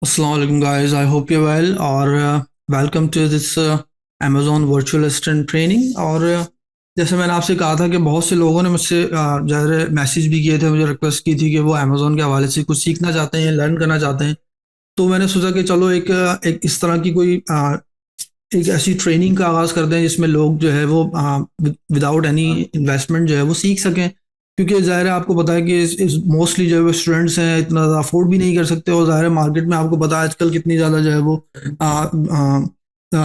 Assalamu alaikum guys, I hope you're well और welcome to this Amazon Virtual Assistant Training और जैसे मैंने आपसे कहा था कि बहुत से लोगों ने मुझसे ज़ाहिर मैसेज भी किए थे, मुझे रिक्वेस्ट की थी कि वो अमेज़ोन के हवाले से कुछ सीखना चाहते हैं, लर्न करना चाहते हैं। तो मैंने सोचा कि चलो एक इस तरह की कोई एक ऐसी ट्रेनिंग का आगाज़ करते हैं जिसमें लोग जो है वो विदाउट एनी इन्वेस्टमेंट जो है वो सीख सकें, क्योंकि ज़ाहिर है आपको पता है कि इस मोस्टली जो है वो स्टूडेंट्स हैं इतना ज़्यादा अफोर्ड भी नहीं कर सकते, और ज़ाहिर है मार्केट में आपको पता है आजकल कितनी ज़्यादा जो है वो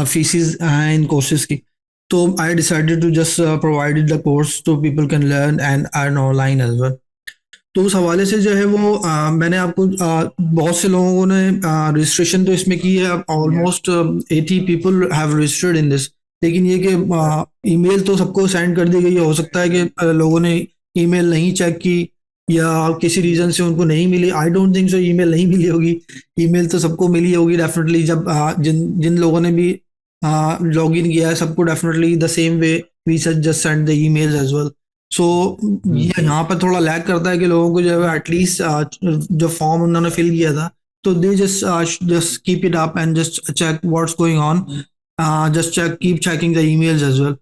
फीसिस हैं इन कोर्सेज की। तो I decided to just provided the course तो people can learn and earn online as well. तो उस हवाले से जो है वो मैंने आपको बहुत से लोगों ने रजिस्ट्रेशन तो इसमें की है, almost 80 people have registered in this. लेकिन ये कि ईमेल तो सबको सेंड कर दी गई है, हो सकता है कि लोगों ने ईमेल नहीं चेक की या किसी रीजन से उनको नहीं मिली। I don't think so email नहीं मिली होगी, ईमेल तो सबको मिली होगी डेफिनेटली। जब जिन जिन लोगों ने भी लॉग इन किया है सबको definitely the same way we just send the emails as well. So ये यहाँ पर थोड़ा लैग करता है कि लोगों को जो है एटलीस्ट जो फॉर्म उन्होंने फिल किया था तो they just keep it up and just check what's going on, just keep checking the emails as well.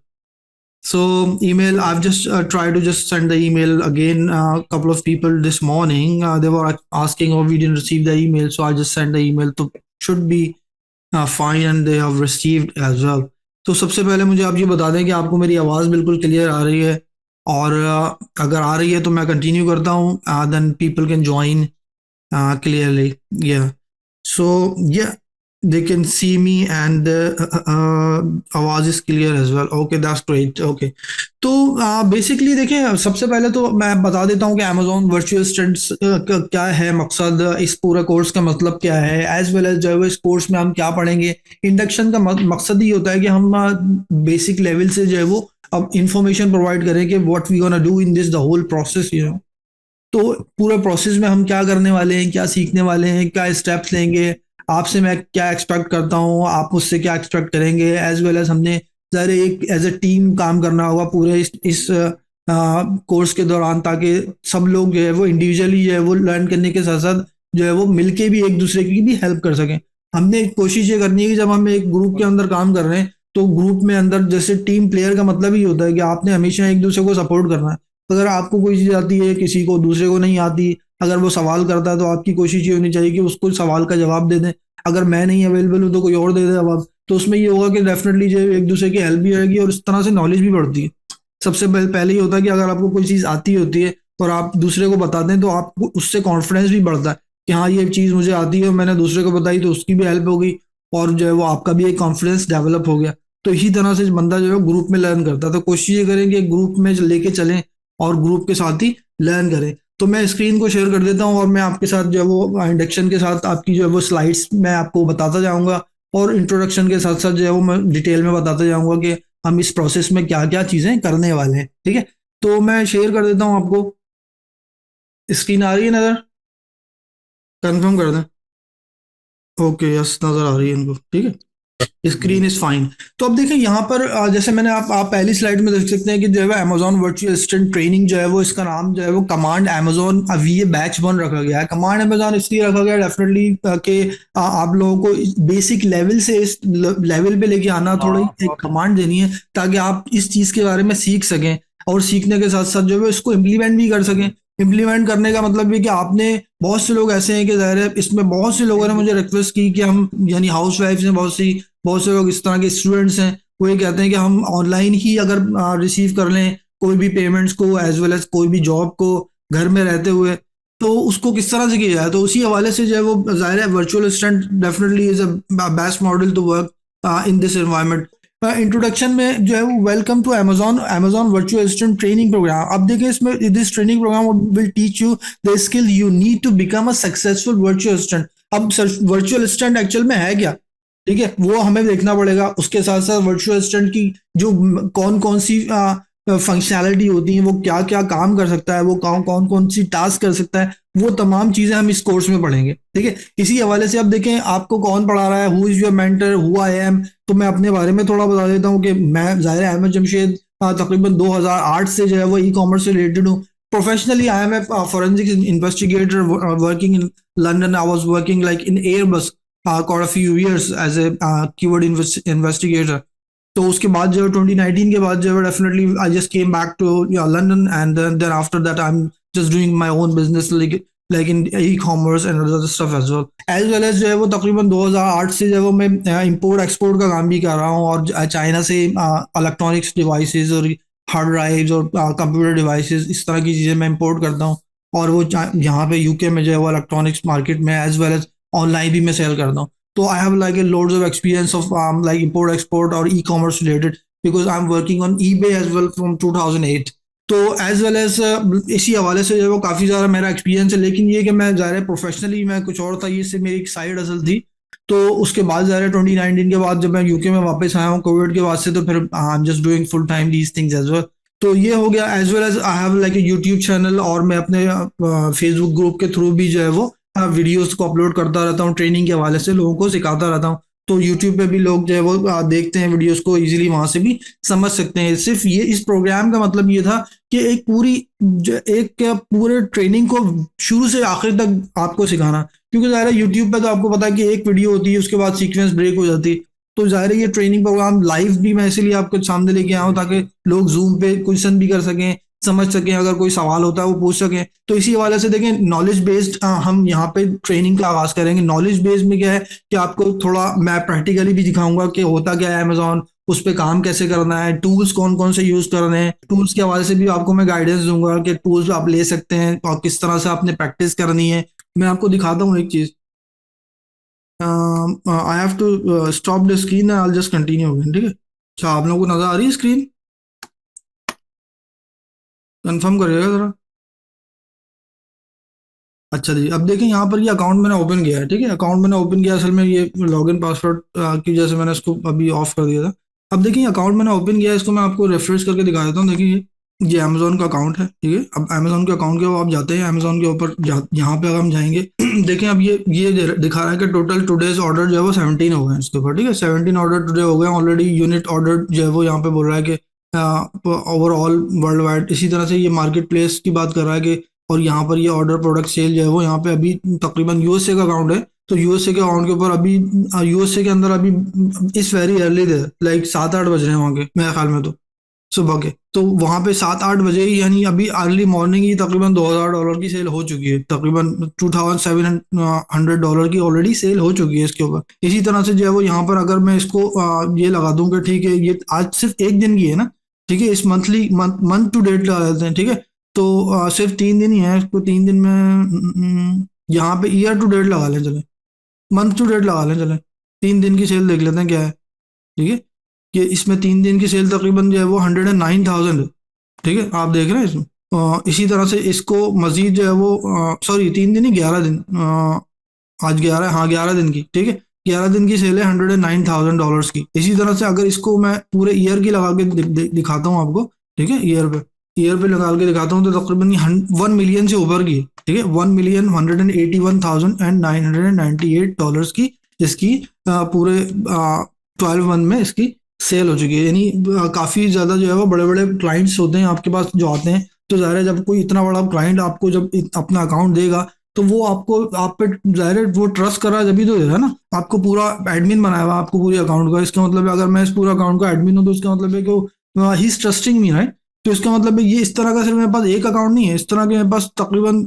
So email, I've just tried to just send the email again. A couple of people this morning, they were asking, oh, we didn't receive the email, so I just sent the email. So should be fine and they have received as well. तो सबसे पहले मुझे आप ये बता दें कि आपको मेरी आवाज़ बिल्कुल क्लियर आ रही है, और अगर आ रही है तो मैं कंटिन्यू करता हूँ, then people can join clearly. Yeah. So yeah, they can see me and आवाज is clear as well. Okay, that's great. Okay. तो बेसिकली देखिए, सबसे पहले तो मैं बता देता हूँ कि Amazon वर्चुअल स्टूडेंट्स क्या है, मकसद इस पूरा कोर्स का मतलब क्या है, एज वेल एज जो है इस कोर्स में हम क्या पढ़ेंगे। इंडक्शन का मकसद ही होता है कि हम बेसिक लेवल से जो है वो अब इंफॉर्मेशन प्रोवाइड करें कि what we gonna do in this the whole process, you know. तो पूरे प्रोसेस में हम क्या करने वाले हैं, क्या सीखने वाले हैं, क्या स्टेप्स लेंगे, आपसे मैं क्या एक्सपेक्ट करता हूँ, आप मुझसे क्या एक्सपेक्ट करेंगे, एज वेल एज हमने ज़ाहिर एक एज ए टीम काम करना होगा पूरे इस कोर्स के दौरान, ताकि सब लोग जो है वो इंडिविजुअली जो है वो लर्न करने के साथ साथ जो है वो मिलके भी एक दूसरे की भी हेल्प कर सकें। हमने कोशिश ये करनी है कि जब हम एक ग्रुप के अंदर काम कर रहे हैं तो ग्रुप में अंदर जैसे टीम प्लेयर का मतलब ही होता है कि आपने हमेशा एक दूसरे को सपोर्ट करना है। अगर आपको कोई चीज़ आती है किसी को दूसरे को नहीं आती, अगर वो सवाल करता है तो आपकी कोशिश ये होनी चाहिए कि उसको सवाल का जवाब दे दें। अगर मैं नहीं अवेलेबल हूँ तो कोई और दे दे जवाब, तो उसमें ये होगा कि डेफिनेटली जो एक दूसरे की हेल्प भी होगी और इस तरह से नॉलेज भी बढ़ती है। सबसे पहले ही होता है कि अगर आपको कोई चीज़ आती होती है और आप दूसरे को बताते हैं तो आपको उससे कॉन्फिडेंस भी बढ़ता है कि हाँ ये चीज़ मुझे आती है, मैंने दूसरे को बताई तो उसकी भी हेल्प होगी और जो है वो आपका भी एक कॉन्फिडेंस डेवलप हो गया। तो इसी तरह से बंदा जो है ग्रुप में लर्न करता है। तो कोशिश ये करें कि ग्रुप में लेके चलें और ग्रुप के साथ ही लर्न करें। तो मैं स्क्रीन को शेयर कर देता हूँ और मैं आपके साथ जो है वो इंडक्शन के साथ आपकी जो है वो स्लाइड्स मैं आपको बताता जाऊँगा, और इंट्रोडक्शन के साथ साथ जो है वो मैं डिटेल में बताता जाऊँगा कि हम इस प्रोसेस में क्या क्या चीज़ें करने वाले हैं। ठीक है, तो मैं शेयर कर देता हूँ आपको। स्क्रीन आ रही है नज़र? कंफर्म कर दें। ओके, यस नज़र आ रही है इनको, ठीक है। Screen is fine. तो अब देखें यहाँ पर जैसे मैंने आप पहली स्लाइड में देख सकते हैं कि जो है अमेजोन वर्चुअल असिस्टेंट ट्रेनिंग जो है वो इसका नाम जो है वो कमांड अमेजोन अभी ये बैच 1 रखा गया है। कमांड अमेजोन इसलिए रखा गया डेफिनेटली कि आप लोगों को बेसिक लेवल से इस लेवल पे लेके आना, थोड़ी एक कमांड देनी है ताकि आप इस चीज़ के बारे में सीख सकें और सीखने के साथ साथ जो है इसको इम्प्लीमेंट भी कर सकें। इम्प्लीमेंट करने का मतलब ये कि आपने बहुत से लोग ऐसे हैं कि ज़ाहिर है इसमें बहुत से लोगों ने मुझे रिक्वेस्ट की कि हम यानी हाउस वाइफ हैं, बहुत से लोग इस तरह के स्टूडेंट्स हैं, वो ये कहते हैं कि हम ऑनलाइन ही अगर रिसीव कर लें कोई भी पेमेंट्स को एज वेल एज कोई भी जॉब को घर में रहते हुए, तो उसको किस तरह से किया जाए। तो उसी हवाले से जो है वो ज़ाहिर है virtual assistant definitely is a best model to work in this environment. Introduction में जो है वो welcome to Amazon virtual assistant training program. अब देखिए इसमें this training program will teach you the skill you need to become a successful virtual assistant. अब virtual assistant actual में है क्या, ठीक है, वो हमें देखना पड़ेगा। उसके साथ साथ वर्चुअल असिस्टेंट की जो कौन कौन सी फंक्शनैलिटी होती है, वो क्या क्या काम कर सकता है, वो कौन कौन सी टास्क कर सकता है, वो तमाम चीज़ें हम इस कोर्स में पढ़ेंगे। ठीक है, इसी हवाले से अब देखें आपको कौन पढ़ा रहा है, who is your mentor, who I am. तो मैं अपने बारे में थोड़ा बता देता हूँ कि मैं ज़ाहिर अहमद जमशेद तकरीबन 2008 से जो है वो ई कॉमर्स से रिलेटेड हूँ। Professionally, I am a forensic investigator working in London. I was working like in Airbus for a few years as a keyword investigator. तो उसके बाद जो 2019 के बाद जो definitely I just came back to London and then after that I am just doing my own business like in e commerce and other stuff as well as जो है वो तकरीबन 2008 से जो है वो मैं इंपोर्ट एक्सपोर्ट का काम भी कर रहा हूँ और चाइना से इलेक्ट्रॉनिक्स डिवाइसेस और हार्ड ड्राइव्स और कंप्यूटर डिवाइसेस इस तरह की चीज़ें मैं इंपोर्ट करता हूँ और वो यहाँ पे यूके में जो है वो इलेक्ट्रॉनिक्स मार्केट में एज वेल एज ऑनलाइन भी मैं सेल करता हूँ. So I have like a loads of experience of like import export or e-commerce related because I'm working on eBay as well from 2008. तो एज वेल एज इसी हवाले से जो है वो काफ़ी ज़्यादा मेरा एक्सपीरियंस है लेकिन ये कि मैं ज़ाहिर प्रोफेशनली मैं कुछ और था ये से मेरी एक साइड असल थी. तो उसके बाद ज़ाहिर 2019 के बाद जब मैं यूके में वापस आया हूँ कोविड के बाद से तो फिर I am just doing full time these things as well. तो ये हो गया as well as I have like a YouTube channel और मैं अपने फेसबुक ग्रुप के थ्रू भी जो है वो वीडियोस को अपलोड करता रहता हूँ ट्रेनिंग के हवाले से लोगों को सिखाता रहता हूँ. तो यूट्यूब पे भी लोग जो है वो देखते हैं वीडियोस को इजीली वहां से भी समझ सकते हैं. सिर्फ ये इस प्रोग्राम का मतलब ये था कि एक पूरी एक पूरे ट्रेनिंग को शुरू से आखिर तक आपको सिखाना क्योंकि ज़ाहिर है यूट्यूब पे तो आपको पता है कि एक वीडियो होती है उसके बाद सीक्वेंस ब्रेक हो जाती है. तो ज़ाहिर है ये ट्रेनिंग प्रोग्राम लाइव भी मैं इसीलिए आपके सामने लेके आया हूँ ताकि लोग जूम पे क्वेश्चन भी कर सकें समझ सकें अगर कोई सवाल होता है वो पूछ सकें. तो इसी हवाले से देखें नॉलेज बेस्ड हम यहाँ पे ट्रेनिंग का आगाज करेंगे. नॉलेज बेस्ड में क्या है कि आपको थोड़ा मैं प्रैक्टिकली भी दिखाऊंगा कि होता क्या है अमेजोन उस पर काम कैसे करना है टूल्स कौन कौन से यूज करने हैं. टूल्स के हवाले से भी आपको मैं गाइडेंस दूंगा कि टूल्स आप ले सकते हैं और किस तरह से आपने प्रैक्टिस करनी है. मैं आपको दिखाता हूँ एक चीज. I have to stop the screen I just continue again. ठीक है. अच्छा आप लोगों को नजर आ रही है स्क्रीन कंफर्म करिएगा जरा. अच्छा जी अब देखिए यहाँ पर ये अकाउंट मैंने ओपन किया है. ठीक है अकाउंट मैंने ओपन किया असल में ये लॉगिन पासवर्ड की वजह से मैंने इसको अभी ऑफ कर दिया था. अब देखिए अकाउंट मैंने ओपन किया है इसको मैं आपको रेफरेंस करके दिखा देता हूँ. देखिए ये अमेजोन का अकाउंट है. ठीक है अब अमेजोन के अकाउंट के वो आप जाते हैं अमेजोन के ऊपर यहाँ पे अगर हम जाएंगे देखें अब ये दिखा रहा है कि टोटल टुडेज ऑर्डर जो है वो 17 हो गए हैं इसके ऊपर. ठीक है 17 ऑर्डर टुडे हो गए ऑलरेडी. यूनिट ऑर्डर जो है वो यहाँ पे बोल रहा है कि ओवरऑल वर्ल्ड वाइड. इसी तरह से ये मार्केट प्लेस की बात कर रहा है कि और यहाँ पर ये ऑर्डर प्रोडक्ट सेल जो है वो यहाँ पे अभी तकरीबन यूएसए का अकाउंट है. तो यूएसए के अकाउंट के ऊपर अभी यूएसए के अंदर अभी इस वेरी अर्ली दे लाइक 7-8 बज रहे हैं वहाँ के मेरे ख्याल में तो सुबह के. तो वहाँ पे 7-8 बजे ही यानी अभी अर्ली मॉर्निंग ही तकरीबन $2000 की सेल हो चुकी है. तकरीबन $2700 की ऑलरेडी सेल हो चुकी है इसके ऊपर. इसी तरह से जो है वो यहाँ पर अगर मैं इसको ये लगा दूं कि ठीक है ये आज सिर्फ एक दिन की है ना. ठीक है इस मंथ टू डेट लगा देते हैं. ठीक है तो सिर्फ 3 दिन ही है इसको 3 दिन में यहाँ पे ईयर टू डेट लगा लें चले मंथ टू डेट लगा लें चले 3 दिन की सेल देख लेते हैं क्या है. ठीक है कि इसमें 3 दिन की सेल तकरीबन जो है वो 109,000 है. ठीक है आप देख रहे हैं इसमें. इसी तरह से इसको मजीद जो है वो सॉरी 3 दिन ही 11 दिन आज 11 हाँ 11 दिन की. ठीक है 11 दिन की सेल है $109,000 की. इसी तरह से अगर इसको मैं पूरे ईयर की लगा के दिखाता हूँ आपको. ठीक है ईयर पे लगा के दिखाता हूँ तो तकरीबन 1 मिलियन से ऊपर की है. ठीक है $1,181,998 की इसकी पूरे 12 मंथ में इसकी सेल हो चुकी है. यानी काफ़ी ज़्यादा जो है वो बड़े बड़े क्लाइंट्स होते हैं आपके पास जो आते हैं. तो ज़ाहिर है जब कोई इतना बड़ा क्लाइंट आपको जब अपना अकाउंट देगा तो वो आपको आप पे ज़ाहिर है वो ट्रस्ट कर रहा है जब भी तो देगा ना. आपको पूरा एडमिन बनाया हुआ आपको पूरे अकाउंट का. इसका मतलब है अगर मैं इस पूरा अकाउंट का एडमिन हूँ तो इसका मतलब है कि he is trusting me right. तो इसका मतलब है ये इस तरह का सिर्फ मेरे पास एक अकाउंट नहीं है. इस तरह के मेरे पास तकरीबन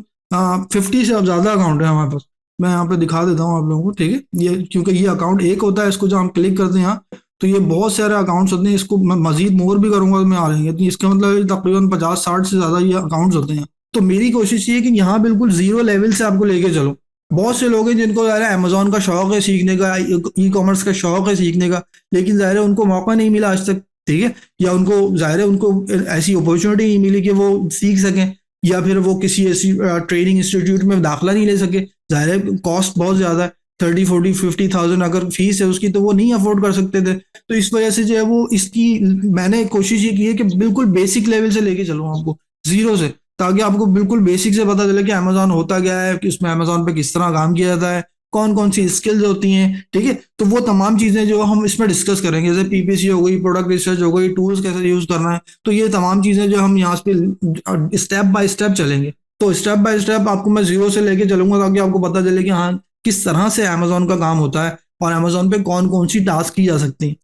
50 से अब ज़्यादा अकाउंट है हमारे पास. मैं यहाँ पे दिखा देता हूँ आप लोगों को. ठीक है ये क्योंकि ये अकाउंट एक होता है इसको जब हम क्लिक करते हैं यहाँ तो ये बहुत सारे अकाउंट्स होते हैं. इसको मैं मजीद मोर भी करूंगा तो मैं आ जाएंगे. तो इसका मतलब तकरीबन 50-60 से ज़्यादा ये अकाउंट्स होते हैं. तो मेरी कोशिश ये है कि यहाँ बिल्कुल जीरो लेवल से आपको लेके चलो. बहुत से लोग हैं जिनको ज़ाहिर है अमेजोन का शौक है सीखने का ई कॉमर्स का शौक है सीखने का लेकिन ज़ाहिर है उनको मौका नहीं मिला आज तक. ठीक है या उनको ज़ाहिर है उनको ऐसी अपॉर्चुनिटी नहीं मिली कि वो सीख सकें या फिर वो किसी ऐसी ट्रेनिंग इंस्टीट्यूट में दाखिला नहीं ले सके. ज़ाहिर है कॉस्ट बहुत ज़्यादा है 30-40-50,000 अगर फीस है उसकी तो वो नहीं अफोर्ड कर सकते थे. तो इस वजह से जो है वो इसकी मैंने कोशिश ये की है कि बिल्कुल बेसिक लेवल से लेके चलूँ आपको जीरो से ताकि आपको बिल्कुल बेसिक से पता चले कि अमेजोन होता क्या है कि उसमें अमेजोन पे किस तरह काम किया जाता है कौन कौन सी स्किल्स होती हैं, ठीक है। तो वो तमाम चीज़ें जो हम इसमें डिस्कस करेंगे, जैसे पीपीसी हो गई, प्रोडक्ट रिसर्च हो गई, टूल्स कैसे यूज़ करना है, तो ये तमाम चीज़ें जो हम यहाँ पे स्टेप बाय स्टेप चलेंगे। तो स्टेप बाय स्टेप आपको मैं जीरो से लेके चलूंगा ताकि आपको पता चले कि हाँ किस तरह से अमेजोन का काम होता है और अमेजोन पे कौन कौन सी टास्क की जा सकती है।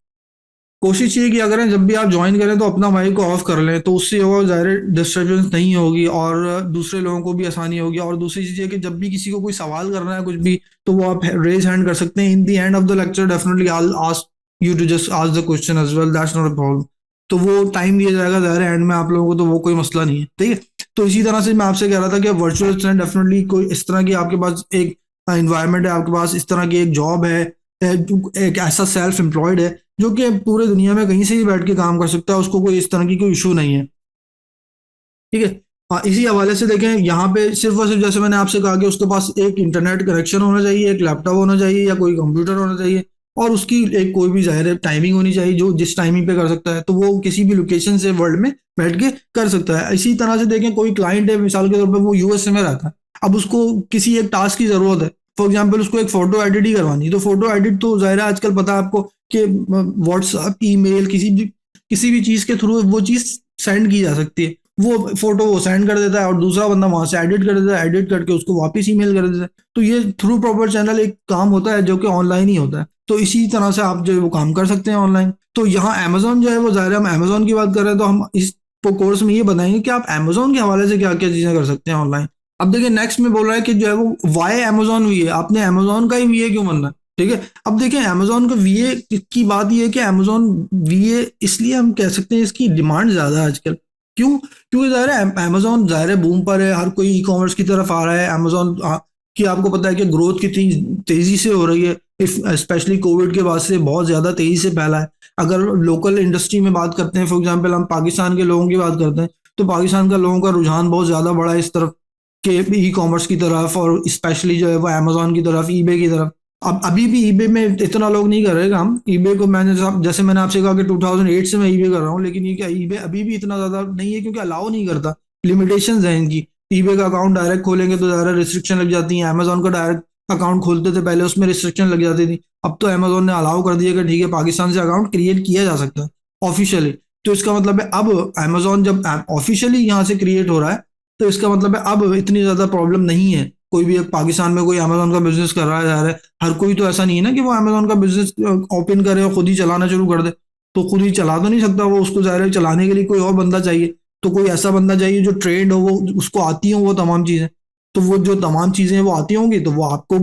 कोशिश ये किया करें जब भी आप ज्वाइन करें तो अपना माइक को ऑफ कर लें, तो उससे वो ज़ाहिर डिस्टर्बेंस नहीं होगी और दूसरे लोगों को भी आसानी होगी। और दूसरी चीज़ ये कि जब भी किसी को कोई सवाल करना है कुछ भी, तो वो आप रेज हैंड कर सकते हैं। In the end of the lecture definitely I will ask you to just ask the question as well, that's not a problem. तो वो टाइम दिया जाएगा ज़ाहिर एंड में आप लोगों को, तो वो कोई मसला नहीं है, ठीक है। तो इसी तरह से मैं आपसे कह रहा था कि वर्चुअल असिस्टेंट डेफिनेटली कोई इस तरह की आपके पास एक इन्वायरमेंट है, आपके पास इस तरह की एक जॉब है, एक ऐसा सेल्फ एम्प्लॉयड है जो कि पूरे दुनिया में कहीं से भी बैठ के काम कर सकता है, उसको कोई इस तरह की कोई इशू नहीं है, ठीक है। इसी हवाले से देखें यहाँ पे सिर्फ और सिर्फ जैसे मैंने आपसे कहा कि उसके पास एक इंटरनेट कनेक्शन होना चाहिए, एक लैपटॉप होना चाहिए या कोई कंप्यूटर होना चाहिए, और उसकी एक कोई भी ज़ाहिर टाइमिंग होनी चाहिए जो जिस टाइमिंग पे कर सकता है, तो वो किसी भी लोकेशन से वर्ल्ड में बैठ के कर सकता है। इसी तरह से देखें कोई क्लाइंट है मिसाल के तौर पर वो यूएसए में रहता है, अब उसको किसी एक टास्क की ज़रूरत है, फॉर एग्जाम्पल उसको एक फोटो एडिट ही करवानी, तो फोटो एडिट तो ज़ाहिर है आजकल पता है आपको कि व्हाट्सएप, ईमेल, किसी भी चीज़ के थ्रू वो चीज़ सेंड की जा सकती है। वो फोटो वो सेंड कर देता है और दूसरा बंदा वहां से एडिट कर देता है, एडिट करके उसको वापस ईमेल कर देता है। तो ये थ्रू प्रॉपर चैनल एक काम होता है जो कि ऑनलाइन ही होता है। तो इसी तरह से आप जो है वो काम कर सकते हैं ऑनलाइन। तो यहाँ अमेजोन जो है वो ज़ाहिर है हम अमेजोन की बात कर रहे हैं, तो हम इस कोर्स में ये बताएंगे कि आप अमेजोन के हवाले से क्या क्या चीज़ें कर सकते हैं ऑनलाइन। अब देखिए नेक्स्ट में बोल रहा है कि जो है वो वाई अमेजोन वी है, आपने अमेजोन का ही वी क्यों बनना है, ठीक है। अब देखिए अमेजोन का वीए की बात ये है कि अमेजोन वीए इसलिए हम कह सकते हैं इसकी डिमांड ज़्यादा है आजकल। क्यों? क्योंकि ज़ाहिर है अमेजोन ज़ाहिर है बूम पर है, हर कोई ई कॉमर्स की तरफ आ रहा है। अमेजोन की आपको पता है कि ग्रोथ कितनी तेज़ी से हो रही है, स्पेशली कोविड के बाद से बहुत ज़्यादा तेज़ी से फैला है। अगर लोकल इंडस्ट्री में बात करते हैं, फॉर एग्जाम्पल हम पाकिस्तान के लोगों की बात करते हैं, तो पाकिस्तान का लोगों का रुझान बहुत ज़्यादा बढ़ा है इस तरफ के ई कॉमर्स की तरफ, और स्पेशली जो है वो अमेजोन की तरफ, ईबे की तरफ। अब अभी भी ईबे में इतना लोग नहीं कर रहे काम। ईबे को मैंने जैसे मैंने आपसे कहा कि 2008 से मैं ईबे कर रहा हूँ, लेकिन ये क्या ईबे अभी भी इतना ज़्यादा नहीं है क्योंकि अलाउ नहीं करता, लिमिटेशंस हैं इनकी। ईबे का अकाउंट डायरेक्ट खोलेंगे तो ज़्यादा रिस्ट्रिक्शन लग जाती हैं। अमेजोन का डायरेक्ट अकाउंट खोलते थे पहले, उसमें रिस्ट्रिक्शन लग जाती थी। अब तो अमेजोन ने अलाउ कर दिया कि ठीक है पाकिस्तान से अकाउंट क्रिएट किया जा सकता है ऑफिशियली। तो इसका मतलब है अब अमेजोन जब ऑफिशियली यहाँ से क्रिएट हो रहा है, तो इसका मतलब है अब इतनी ज़्यादा प्रॉब्लम नहीं है। कोई भी एक पाकिस्तान में कोई अमेजोन का बिजनेस कर रहा है जा रहा है, हर कोई तो ऐसा नहीं है ना कि वो अमेजोन का बिजनेस ओपन करे और खुद ही चलाना शुरू कर दे। तो खुद ही चला तो नहीं सकता वो, उसको ज़ाहिर है चलाने के लिए कोई और बंदा चाहिए। तो कोई ऐसा बंदा चाहिए जो ट्रेंड हो, वो उसको आती हो वो तमाम चीज़ें। तो वो जो तमाम चीज़ें वो आती होंगी तो वो आपको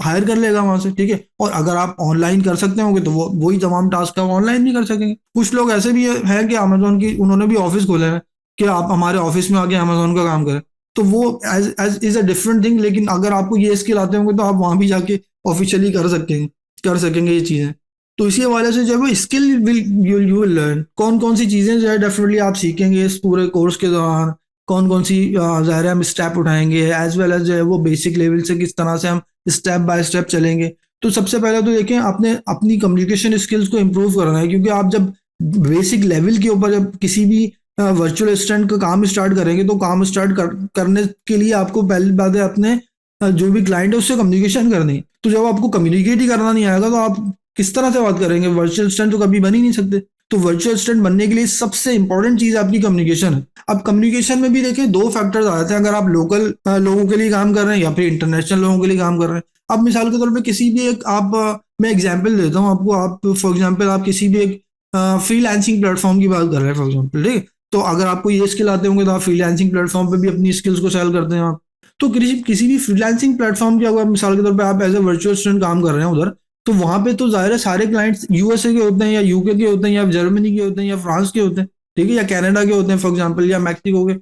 हायर कर लेगा वहां से, ठीक है। और अगर आप ऑनलाइन कर सकते होंगे तो वो वही तमाम टास्क आप ऑनलाइन भी कर सकेंगे। कुछ लोग ऐसे भी है कि अमेजोन की उन्होंने भी ऑफिस खोले हैं कि आप हमारे ऑफिस में आके अमेजोन का काम करें, तो वो as is a different thing. लेकिन अगर आपको ये स्किल आते होंगे तो आप वहां भी जाके ऑफिशियली कर सकेंगे ये चीज़ें। तो इसी हवाले से जो है वो स्किल यू विल लर्न, कौन कौन सी चीज़ें जो है डेफिनेटली आप सीखेंगे इस पूरे कोर्स के दौरान, कौन कौन सी ज़ाहिर है हम स्टेप उठाएंगे, एज वेल एज जो है वो बेसिक लेवल से किस तरह से हम स्टेप बाय स्टेप चलेंगे। तो सबसे पहले तो देखें आपने अपनी कम्युनिकेशन स्किल्स को इम्प्रूव करना है, क्योंकि आप जब बेसिक लेवल के ऊपर जब किसी भी वर्चुअल असिस्टेंट का काम स्टार्ट करेंगे, तो काम स्टार्ट करने के लिए आपको पहली बात है अपने जो भी क्लाइंट है उससे कम्युनिकेशन करनी है। तो जब आपको कम्युनिकेट ही करना नहीं आएगा तो आप किस तरह से बात करेंगे? वर्चुअल असिस्टेंट तो कभी बन ही नहीं सकते। तो वर्चुअल असिस्टेंट बनने के लिए सबसे इंपॉर्टेंट चीज आपकी कम्युनिकेशन है। अब कम्युनिकेशन में भी देखिए दो फैक्टर्स आ जाते हैं, अगर आप लोकल लोगों के लिए काम कर रहे हैं या फिर इंटरनेशनल लोगों के लिए काम कर रहे हैं। अब मिसाल के तौर पे किसी भी एक मैं एग्जांपल देता हूँ आपको। आप फॉर एग्जांपल आप किसी भी एक फ्रीलांसिंग प्लेटफॉर्म की बात कर रहे हैं फॉर एग्जांपल, ठीक है। तो अगर आपको ये स्किल आते होंगे तो आप फ्रीलांसिंग प्लेटफॉर्म पे भी अपनी स्किल्स को सेल करते हैं आप। तो किसी भी फ्रीलांसिंग प्लेटफॉर्म की अगर मिसाल के तौर पे आप एज ए वर्चुअल स्टूडेंट काम कर रहे हैं उधर, तो वहां पे तो जाहिर है सारे क्लाइंट्स यूएसए के होते हैं या यूके के होते हैं या जर्मनी के होते हैं या फ्रांस के होते हैं, ठीक है, या कनाडा के होते हैं फॉर एग्जांपल, या मैक्सिको के।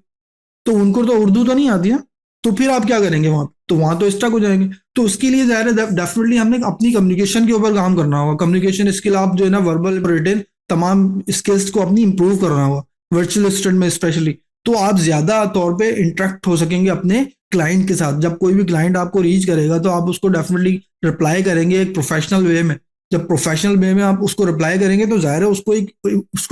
तो उनको तो उर्दू तो नहीं आती है, तो फिर आप क्या करेंगे वहां? तो वहां तो स्टक हो जाएंगे। तो उसके लिए जाहिर है डेफिनेटली हमने अपनी कम्युनिकेशन के ऊपर काम करना होगा। कम्युनिकेशन स्किल आप जो है ना वर्बल रिटन तमाम स्किल्स को अपनी इंप्रूव करना होगा वर्चुअल असिस्टेंट में स्पेशली। तो आप ज्यादा तौर पे इंटरेक्ट हो सकेंगे अपने क्लाइंट के साथ। जब कोई भी क्लाइंट आपको रीच करेगा तो आप उसको डेफिनेटली रिप्लाई करेंगे एक प्रोफेशनल वे में। जब प्रोफेशनल वे में आप उसको रिप्लाई करेंगे तो जाहिर है उसको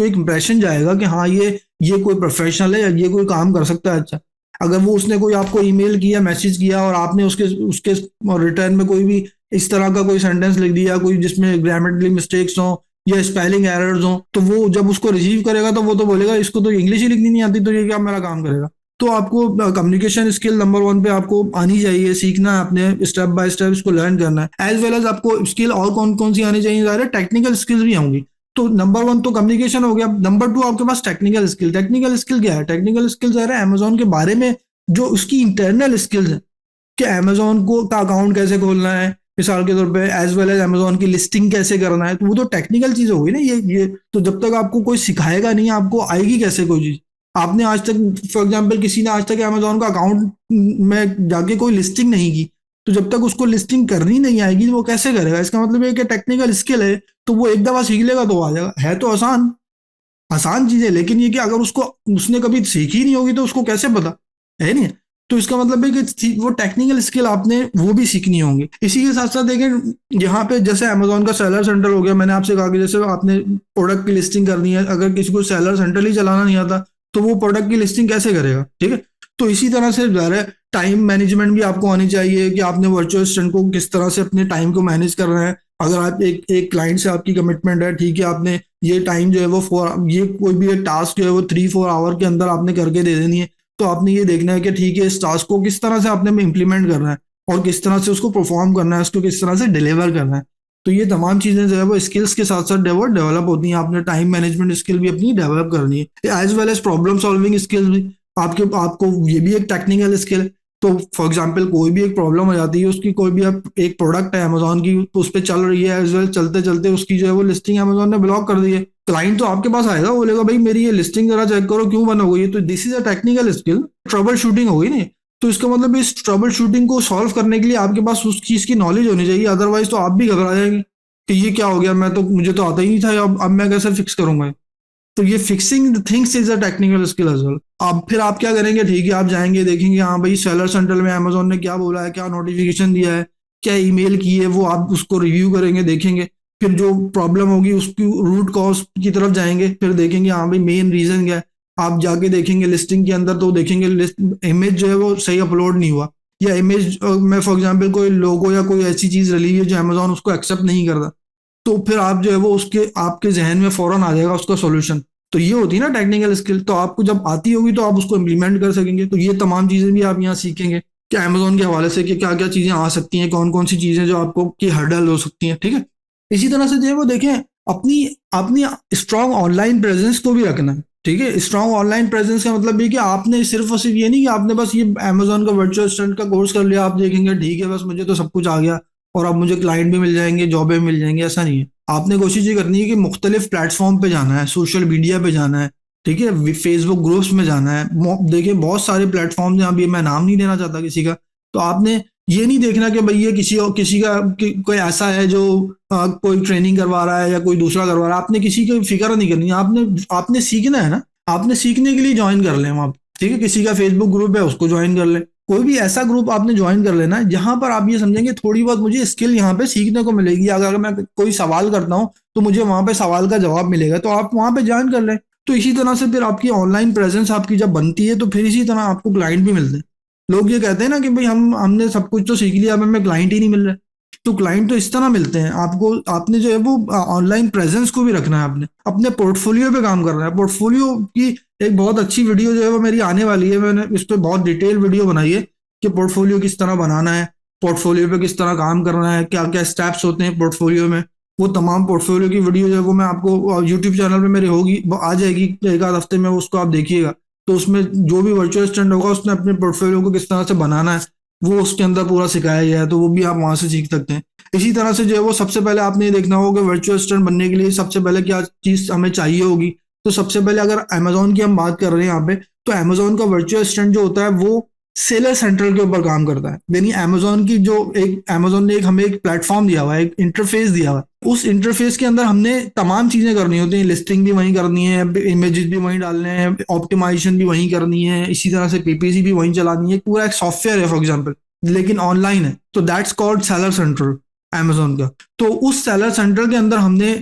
एक इंप्रेशन जाएगा कि हाँ ये कोई प्रोफेशनल है, ये कोई काम कर सकता है अच्छा। अगर वो उसने कोई आपको ईमेल किया, मैसेज किया और आपने उसके उसके रिटर्न में कोई भी इस तरह का कोई सेंटेंस लिख दिया कोई जिसमें ग्रामेटिकली मिस्टेक्स हो या स्पेलिंग एरर्स हो, तो वो जब उसको रिसीव करेगा तो वो तो बोलेगा इसको तो इंग्लिश ही लिखनी नहीं आती, तो ये क्या मेरा काम करेगा। तो आपको कम्युनिकेशन स्किल नंबर वन पे आपको आनी चाहिए, सीखना है अपने, स्टेप बाय स्टेप इसको लर्न करना है। एज वेल एज आपको स्किल और कौन कौन सी आनी चाहिए, सारे टेक्निकल स्किल्स भी होंगी। तो नंबर वन तो कम्युनिकेशन हो गया, नंबर टू आपके पास टेक्निकल स्किल। टेक्निकल स्किल क्या है, टेक्निकल स्किल्स है अमेजोन के बारे में जो उसकी इंटरनल स्किल्स है, कि अमेजोन को का अकाउंट कैसे खोलना है मिसाल के तौर पे, एज वेल एज अमेजोन की लिस्टिंग कैसे करना है, तो वो तो टेक्निकल चीज होगी ना ये। तो जब तक आपको कोई सिखाएगा नहीं आपको आएगी कैसे कोई चीज। आपने आज तक फॉर एग्जांपल किसी ने आज तक अमेजोन का अकाउंट में जाके कोई लिस्टिंग नहीं की, तो जब तक उसको लिस्टिंग करनी नहीं आएगी तो वो कैसे करेगा। इसका मतलब ये कि टेक्निकल स्किल है तो वो एक दफा सीख लेगा तो आ जाएगा। है तो आसान आसान चीज है, लेकिन ये कि अगर उसको उसने कभी सीखी नहीं होगी तो उसको कैसे पता, है नहीं। तो इसका मतलब है कि वो टेक्निकल स्किल आपने वो भी सीखनी होंगी। इसी के साथ साथ देखें यहाँ पे जैसे अमेजोन का सेलर सेंटर हो गया, मैंने आपसे कहा कि जैसे आपने प्रोडक्ट की लिस्टिंग करनी है, अगर किसी को सेलर सेंटर ही चलाना नहीं आता तो वो प्रोडक्ट की लिस्टिंग कैसे करेगा, ठीक है। तो इसी तरह से टाइम मैनेजमेंट भी आपको आनी चाहिए कि आपने वर्चुअल असिस्टेंट को किस तरह से अपने टाइम को मैनेज करना है। अगर आप एक क्लाइंट से आपकी कमिटमेंट है, ठीक है, आपने ये टाइम जो है वो ये कोई भी एक टास्क जो है वो 3-4 आवर के अंदर आपने करके दे देनी है, तो आपने ये देखना है कि ठीक है इस टास्क को किस तरह से आपने इम्प्लीमेंट करना है और किस तरह से उसको परफॉर्म करना है, उसको किस तरह से डिलीवर करना है। तो ये तमाम चीजें जो है वो स्किल्स के साथ साथ डेवलप होती हैं। आपने टाइम मैनेजमेंट स्किल भी अपनी डेवलप करनी है, as well as problem solving skills भी आपके आपको ये भी एक टेक्निकल स्किल। तो फॉर एग्जाम्पल कोई भी एक प्रॉब्लम हो जाती है, उसकी कोई भी आप एक प्रोडक्ट है अमेजोन की उस पर चल रही है, एज वेल चलते चलते उसकी जो है वो लिस्टिंग अमेजोन ने ब्लॉक कर दी है, क्लाइंट तो आपके पास आएगा, बोलेगा भाई मेरी ये लिस्टिंग जरा चेक करो क्यों बंद हो गई है। तो this is a technical skill, trouble shooting होगी नहीं। तो इसका मतलब इस ट्रबल शूटिंग को सॉल्व करने के लिए आपके पास उस चीज की नॉलेज होनी चाहिए, अदरवाइज तो आप भी घबरा जाएंगे कि ये क्या हो गया, मैं तो मुझे तो आता ही नहीं था, अब मैं कैसे फिक्स करूंगा। तो ये fixing things is a technical skill as well. अब फिर आप क्या करेंगे, ठीक है, आप जाएंगे देखेंगे हाँ भाई सेलर सेंटर में अमेजोन ने क्या बोला है, क्या नोटिफिकेशन दिया है, क्या ईमेल की है, वो आप उसको रिव्यू करेंगे, देखेंगे। फिर जो प्रॉब्लम होगी उसकी रूट कॉज की तरफ जाएंगे, फिर देखेंगे हाँ भाई मेन रीजन क्या है। आप जाके देखेंगे लिस्टिंग के अंदर तो देखेंगे इमेज जो है वो सही अपलोड नहीं हुआ, या इमेज में फॉर एग्जाम्पल कोई लोगो या कोई ऐसी चीज रिलीज है जो अमेजोन उसको एक्सेप्ट नहीं करता, तो फिर आप जो है वो उसके आपके जहन में फौरन आ जाएगा उसका सॉल्यूशन। तो ये होती है ना टेक्निकल स्किल, तो आपको जब आती होगी तो आप उसको इम्प्लीमेंट कर सकेंगे। तो ये तमाम चीजें भी आप यहाँ सीखेंगे कि अमेजोन के हवाले से कि क्या क्या चीजें आ सकती हैं, कौन कौन सी चीजें जो आपको की हर्डल हो सकती हैं, ठीक है। इसी तरह से जो है वो देखें अपनी अपनी स्ट्रांग ऑनलाइन प्रेजेंस को भी रखना है, ठीक है। स्ट्रांग ऑनलाइन प्रेजेंस का मतलब ये कि आपने सिर्फ और सिर्फ ये नहीं कि आपने बस ये अमेजोन का वर्चुअल असिस्टेंट का कोर्स कर लिया, आप देखेंगे ठीक है बस मुझे तो सब कुछ आ गया और अब मुझे क्लाइंट भी मिल जाएंगे, जॉब भी मिल जाएंगे, ऐसा नहीं है। आपने कोशिश ये करनी है कि मुख्तलिफ प्लेटफॉर्म पे जाना है, सोशल मीडिया पे जाना है, ठीक है, फेसबुक ग्रुप्स में जाना है। देखिए बहुत सारे प्लेटफॉर्म हैं, अभी मैं नाम नहीं लेना चाहता किसी का। तो आपने ये नहीं देखना कि भाई ये किसी का कोई ऐसा है जो कोई ट्रेनिंग करवा रहा है या कोई दूसरा करवा रहा है, आपने किसी की फिक्र नहीं करनी। आपने आपने सीखना है ना, आपने सीखने के लिए ज्वाइन कर लें वहाँ, ठीक है। किसी का फेसबुक ग्रुप है उसको ज्वाइन कर लें, कोई भी ऐसा ग्रुप आपने ज्वाइन कर लेना जहां पर आप ये समझेंगे थोड़ी बहुत मुझे स्किल यहाँ पे सीखने को मिलेगी, अगर मैं कोई सवाल करता हूँ तो मुझे वहां पे सवाल का जवाब मिलेगा, तो आप वहां पे ज्वाइन कर लें। तो इसी तरह से फिर आपकी ऑनलाइन प्रेजेंस आपकी जब बनती है तो फिर इसी तरह आपको क्लाइंट भी मिलते हैं। लोग ये कहते हैं ना कि भाई हमने सब कुछ तो सीख लिया, अब हमें क्लाइंट ही नहीं मिल रहा। तो क्लाइंट तो इस तरह मिलते हैं आपको, आपने जो है वो ऑनलाइन प्रेजेंस को भी रखना है, आपने अपने पोर्टफोलियो पे काम करना है। पोर्टफोलियो की एक बहुत अच्छी वीडियो जो है वो मेरी आने वाली है, मैंने इस पर बहुत डिटेल वीडियो बनाई है कि पोर्टफोलियो किस तरह बनाना है, पोर्टफोलियो पे किस तरह काम करना है, क्या क्या स्टेप्स होते हैं पोर्टफोलियो में। वो तमाम पोर्टफोलियो की वीडियो जो है वो मैं आपको यूट्यूब चैनल पे मेरे होगी, आ जाएगी एक आध हफ्ते में, उसको आप देखिएगा। तो उसमें जो भी वर्चुअल असिस्टेंट होगा उसने अपने पोर्टफोलियो को किस तरह से बनाना है वो उसके अंदर पूरा सिखाया गया है, तो वो भी आप वहां से सीख सकते हैं। इसी तरह से जो है वो सबसे पहले आपने ये देखना होगा वर्चुअल असिस्टेंट बनने के लिए सबसे पहले क्या चीज हमें चाहिए होगी। तो सबसे पहले अगर अमेजोन की हम बात कर रहे हैं यहाँ पे, तो अमेजोन का वर्चुअल असिस्टेंट जो होता है वो सेलर सेंटर के ऊपर काम करता है। यानी अमेजोन की जो एक अमेजोन ने एक हमें एक प्लेटफॉर्म दिया हुआ है, एक इंटरफेस दिया हुआ है, उस इंटरफेस के अंदर हमने तमाम चीजें करनी होती हैं, लिस्टिंग भी वहीं करनी है, इमेजेस भी वहीं डालने हैं, ऑप्टिमाइजेशन भी वहीं करनी है, इसी तरह से पीपीसी भी वहीं चलानी है, पूरा एक सॉफ्टवेयर है फॉर एग्जाम्पल, लेकिन ऑनलाइन है। तो that's called seller centre Amazon का। तो उस सेलर सेंटर के अंदर हमने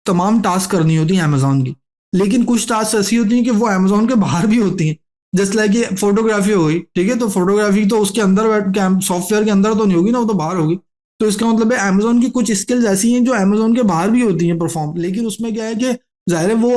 तमाम टास्क करनी होती है अमेजोन की, लेकिन कुछ टास्क ऐसी होती हैं कि वो अमेजोन के बाहर भी होती हैं। जस्ट लाइक ये फोटोग्राफी हो गई, ठीक है, तो फोटोग्राफी तो उसके अंदर सॉफ्टवेयर के अंदर तो नहीं होगी ना, वो तो बाहर होगी। तो इसका मतलब है अमेजोन की कुछ स्किल्स ऐसी हैं जो अमेजोन के बाहर भी होती हैं परफॉर्म, लेकिन उसमें क्या है कि ज़ाहिर है वो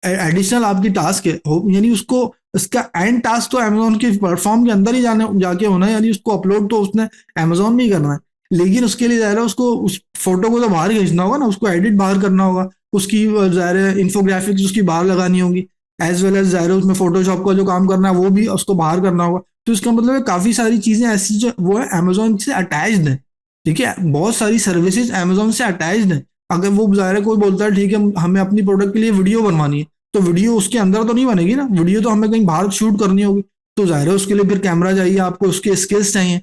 एडिशनल आपकी टास्क है यानी उसको इसका एंड टास्क तो अमेजोन के प्लेटफॉर्म के अंदर ही जाने जाके होना है, यानी उसको अपलोड तो उसने अमेजोन में ही करना है। लेकिन उसके लिए ज़ाहिर है उसको उस फोटो को तो बाहर ही खींचना होगा ना, उसको एडिट बाहर करना होगा, उसकी ज़ाहिर है इंफोग्राफिक्स उसकी बाहर लगानी होगी, एज वेल एज ज़ाहिर है उसमें फोटोशॉप का जो काम करना है वो भी उसको बाहर करना होगा। तो इसका मतलब है काफ़ी सारी चीज़ें ऐसी जो वो है अमेजोन से अटैच्ड है। ठीक है, बहुत सारी सर्विसेज अमेजोन से अटैच्ड है। अगर वो ज़ाहिर है कोई बोलता है ठीक है हमें अपनी प्रोडक्ट के लिए वीडियो बनवानी है, तो वीडियो उसके अंदर तो नहीं बनेगी ना, वीडियो तो हमें कहीं बाहर शूट करनी होगी। तो ज़ाहिर है उसके लिए फिर कैमरा चाहिए, आपको उसके स्किल्स चाहिए,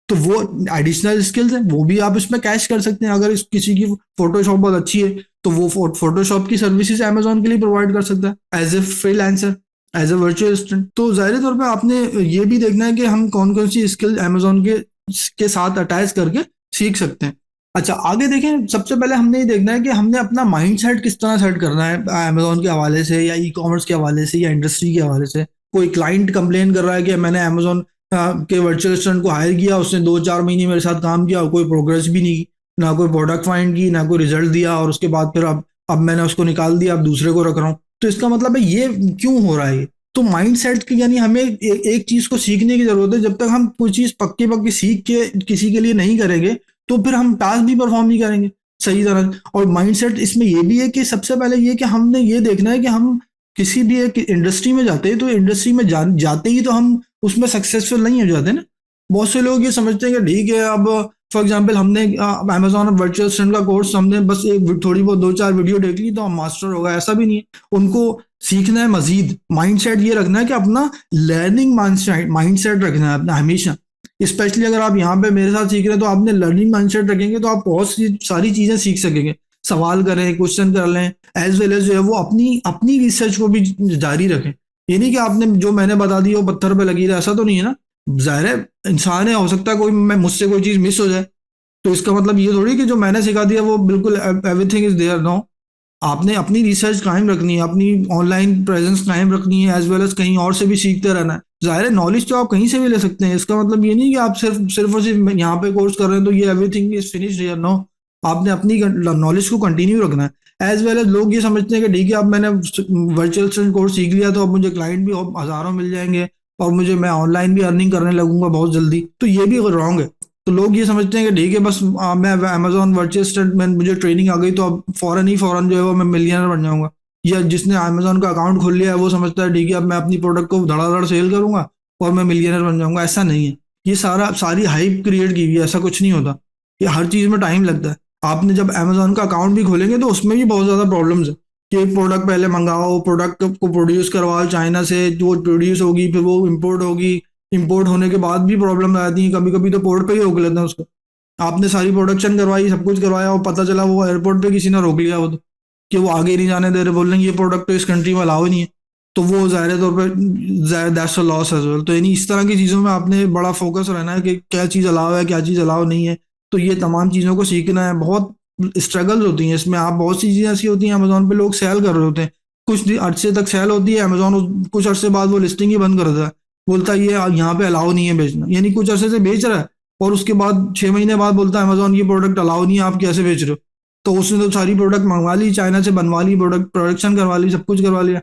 तो वो एडिशनल स्किल्स हैं वो भी आप इसमें कैश कर सकते हैं। अगर किसी की फोटोशॉप बहुत अच्छी है तो वो फोटोशॉप की सर्विसेज अमेजोन के लिए प्रोवाइड कर सकता है as a freelancer, as a virtual assistant. तो जाहिर तौर पे आपने ये भी देखना है कि हम कौन कौन सी स्किल अमेजोन के साथ अटैच करके सीख सकते हैं। अच्छा आगे देखें, सबसे पहले हमने ये देखना है कि हमने अपना माइंड सेट किस तरह सेट करना है अमेजोन के हवाले से या ई कॉमर्स के हवाले से या इंडस्ट्री के हवाले से। कोई क्लाइंट कंप्लेन कर रहा है कि मैंने अमेजोन के वर्चुअल असिस्टेंट को हायर किया, उसने 2-4 महीने मेरे साथ काम किया और कोई प्रोग्रेस भी नहीं की, ना कोई प्रोडक्ट फाइंड की, ना कोई रिजल्ट दिया, और उसके बाद फिर अब मैंने उसको निकाल दिया, अब दूसरे को रख रहा हूँ। तो इसका मतलब है ये क्यों हो रहा है? तो माइंड सेट की यानी हमें एक चीज को सीखने की जरूरत है। जब तक हम कोई चीज पक्की पक्की सीख के किसी के लिए नहीं करेंगे तो फिर हम टास्क भी परफॉर्म नहीं करेंगे सही तरह। और माइंडसेट इसमें ये भी है कि सबसे पहले ये कि हमने ये देखना है कि हम किसी भी एक इंडस्ट्री में जाते हैं तो इंडस्ट्री में जाते ही तो हम उसमें सक्सेसफुल नहीं हो जाते ना। बहुत से लोग ये समझते हैं कि ठीक है अब फॉर एग्जांपल हमने अमेजोन वर्चुअल असिस्टेंट का कोर्स हमने बस एक थोड़ी बहुत 2-4 वीडियो देख ली तो हम मास्टर हो गए, ऐसा भी नहीं है। उनको सीखना है मजीद। माइंडसेट ये रखना है कि अपना लर्निंग माइंडसेट रखना है अपना हमेशा। स्पेशली अगर आप यहाँ पे मेरे साथ सीख रहे हैं तो आपने लर्निंग माइंडसेट रखेंगे तो आप बहुत सी सारी चीजें सीख सकेंगे। सवाल करें, क्वेश्चन कर लें, एज वेल एज जो है वो अपनी अपनी रिसर्च को भी जारी रखें। ये नहीं कि आपने जो मैंने बता दी वो पत्थर पे लगी रहे, ऐसा तो नहीं है ना। जाहिर है इंसान है, हो सकता है कोई मैं मुझसे कोई चीज मिस हो जाए, तो इसका मतलब ये थोड़ी कि जो मैंने सिखा दिया वो बिल्कुल एवरीथिंग इज देयर। नो, आपने अपनी रिसर्च कायम रखनी है, अपनी ऑनलाइन प्रेजेंस कायम रखनी है, एज वेल एज कहीं और से भी सीखते रहना है। जाहिर है नॉलेज तो आप कहीं से भी ले सकते हैं, इसका मतलब ये नहीं कि आप सिर्फ और सिर्फ यहाँ पे कोर्स कर रहे हैं तो ये everything is finished here. No, आपने अपनी नॉलेज को कंटिन्यू रखना है। एज वेल एज लोग ये समझते हैं कि ठीक है अब मैंने वर्चुअल कोर्स सीख लिया तो अब मुझे क्लाइंट भी हजारों मिल जाएंगे और मुझे मैं ऑनलाइन भी अर्निंग करने लगूंगा बहुत जल्दी, तो ये भी रॉन्ग है। तो लोग ये समझते हैं कि ठीक है बस मैं अमेजोन वर्चुअल असिस्टेंट में मुझे ट्रेनिंग आ गई तो अब फौरन जो है वो मैं मिलियनर बन जाऊंगा। या जिसने अमेजोन का अकाउंट खोल लिया है वो समझता है ठीक है अब मैं अपनी प्रोडक्ट को धड़ाधड़ सेल करूंगा और मैं मिलियनर बन जाऊंगा। ऐसा नहीं है। ये सारी हाइप क्रिएट की हुई है, ऐसा कुछ नहीं होता। ये हर चीज में टाइम लगता है। आपने जब अमेजोन का अकाउंट भी खोलेंगे तो उसमें भी बहुत ज्यादा प्रॉब्लम्स है कि एक प्रोडक्ट पहले मंगाओ, प्रोडक्ट को प्रोड्यूस करवाओ चाइना से, जो प्रोड्यूस होगी फिर वो इम्पोर्ट होगी, इम्पोर्ट होने के बाद भी प्रॉब्लम आती है, कभी कभी तो पोर्ट पे ही रोक लेते हैं उसको। आपने सारी प्रोडक्शन करवाई, सब कुछ करवाया और पता चला वो एयरपोर्ट पे किसी ने रोक लिया, वो तो कि वो आगे नहीं जाने दे रहे, बोल रहे हैं ये प्रोडक्ट तो इस कंट्री में अलाउ ही नहीं है। तो वो ज़ाहिर तौर पर that's a loss as well. तो यानी इस तरह की चीज़ों में आपने बड़ा फोकस रहना है कि क्या चीज़ अलाउ है, क्या चीज़ अलाउ नहीं है। तो ये तमाम चीज़ों को सीखना है। बहुत स्ट्रगल्स होती हैं इसमें। आप बहुत सी चीज़ें ऐसी होती हैं अमेजोन पे लोग सेल कर रहे होते हैं, कुछ अरसे तक सेल होती है, अमेजोन कुछ अरसे बाद वो लिस्टिंग ही बंद कर देता है, बोलता है ये यहाँ पे अलाउ नहीं है बेचना। यानी कुछ अरसे से बेच रहा है और उसके बाद 6 महीने बाद बोलता है अमेजोन ये प्रोडक्ट अलाउ नहीं है, आप कैसे बेच रहे हो। तो उसने तो सारी प्रोडक्ट मंगवा ली, चाइना से बनवा ली, प्रोडक्ट प्रोडक्शन करवा ली, सब कुछ करवा लिया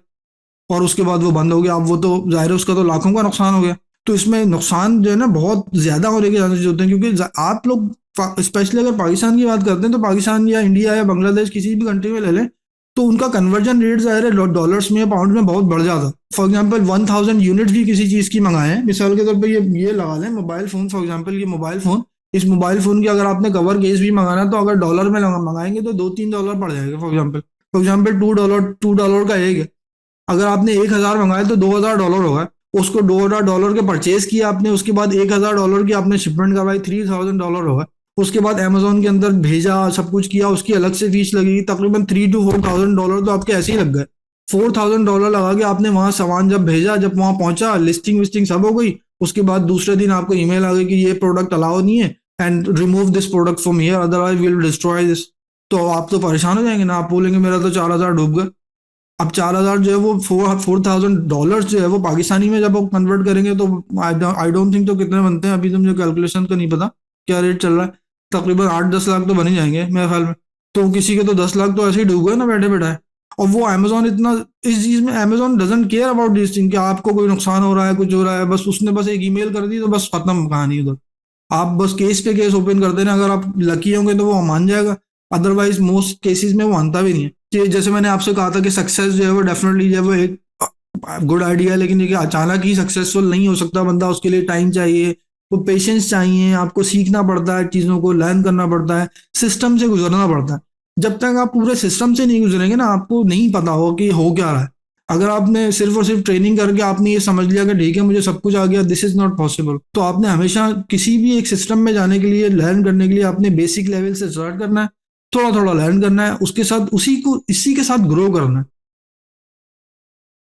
और उसके बाद वो बंद हो गया। अब वो तो जाहिर है उसका तो लाखों का नुकसान हो गया। तो इसमें नुकसान जो है ना बहुत ज्यादा होने के चांसेस होते हैं, क्योंकि आप लोग स्पेशली अगर पाकिस्तान की बात करते हैं तो पाकिस्तान या इंडिया या बांग्लादेश किसी भी कंट्री में ले लें तो उनका कन्वर्जन रेट ज़ाहिर है डॉलर्स में या पाउंड में बहुत बढ़ जाता है। फॉर एग्जांपल 1000 यूनिट भी किसी चीज़ की मंगाए हैं, मिसाल के तौर पे ये लगा लें मोबाइल फ़ोन, फॉर एग्जांपल ये मोबाइल फ़ोन, इस मोबाइल फ़ोन की अगर आपने कवर केस भी मंगाना तो अगर डॉलर में मंगाएंगे तो $2-3 पड़ जाएगा। फॉर एग्जाम्पल $2 का एक है। अगर आपने 1000 मंगाए तो $2000 होगा। उसको $2000 के परचेज किया आपने, उसके बाद $1000 की आपने शिपमेंट करवाई, $3000 होगा। उसके बाद अमेजोन के अंदर भेजा, सब कुछ किया, उसकी अलग से फीस लगेगी, तकरीबन $3,000 to $4,000 तो आपके ऐसे ही लग गए। $4,000 लगा के आपने वहां सामान जब भेजा, जब वहां पहुंचा, लिस्टिंग विस्टिंग सब हो गई, उसके बाद दूसरे दिन आपको ईमेल आ गई कि ये प्रोडक्ट अलाउ नहीं है and remove this product from here otherwise will destroy this. तो आप तो परेशान हो जाएंगे ना, आप बोलेंगे मेरा तो 4000 डूब गए। अब 4000 जो है वो $4,000 जो है वो पाकिस्तानी में जब वो कन्वर्ट करेंगे तो आई डोंट थिंक तो कितने बनते हैं, अभी तो मुझे कैलकुलेशन का नहीं पता क्या रेट चल रहा है। तकरीबन 8-10 लाख तो बन ही जाएंगे मेरे ख्याल में। तो किसी के तो 10 लाख तो ऐसे ही डूब गए ना बैठे बैठाए। और वो अमेजोन इतना, इस चीज में Amazon doesn't care about this thing कि आपको कोई नुकसान हो रहा है, कुछ हो रहा है, बस उसने बस एक ईमेल कर दी तो बस खत्म कहानी उधर। आप बस केस पे केस ओपन कर देना, अगर आप लकी होंगे तो वो मान जाएगा, अदरवाइज मोस्ट केसेस में वो मानता भी नहीं है। जैसे मैंने आपसे कहा था कि सक्सेस जो है वो डेफिनेटली जो है वो एक गुड आइडिया है, लेकिन ये अचानक ही सक्सेसफुल नहीं हो सकता बंदा, उसके लिए टाइम चाहिए, वो पेशेंस चाहिए, आपको सीखना पड़ता है, चीज़ों को लर्न करना पड़ता है, सिस्टम से गुजरना पड़ता है। जब तक आप पूरे सिस्टम से नहीं गुजरेंगे ना, आपको नहीं पता होगा कि हो क्या रहा है। अगर आपने सिर्फ और सिर्फ ट्रेनिंग करके आपने ये समझ लिया कि ठीक है मुझे सब कुछ आ गया, दिस इज नॉट पॉसिबल। तो आपने हमेशा किसी भी एक सिस्टम में जाने के लिए, लर्न करने के लिए, आपने बेसिक लेवल से स्टार्ट करना है, थोड़ा थोड़ा लर्न करना है, उसके साथ उसी के साथ ग्रो करना है।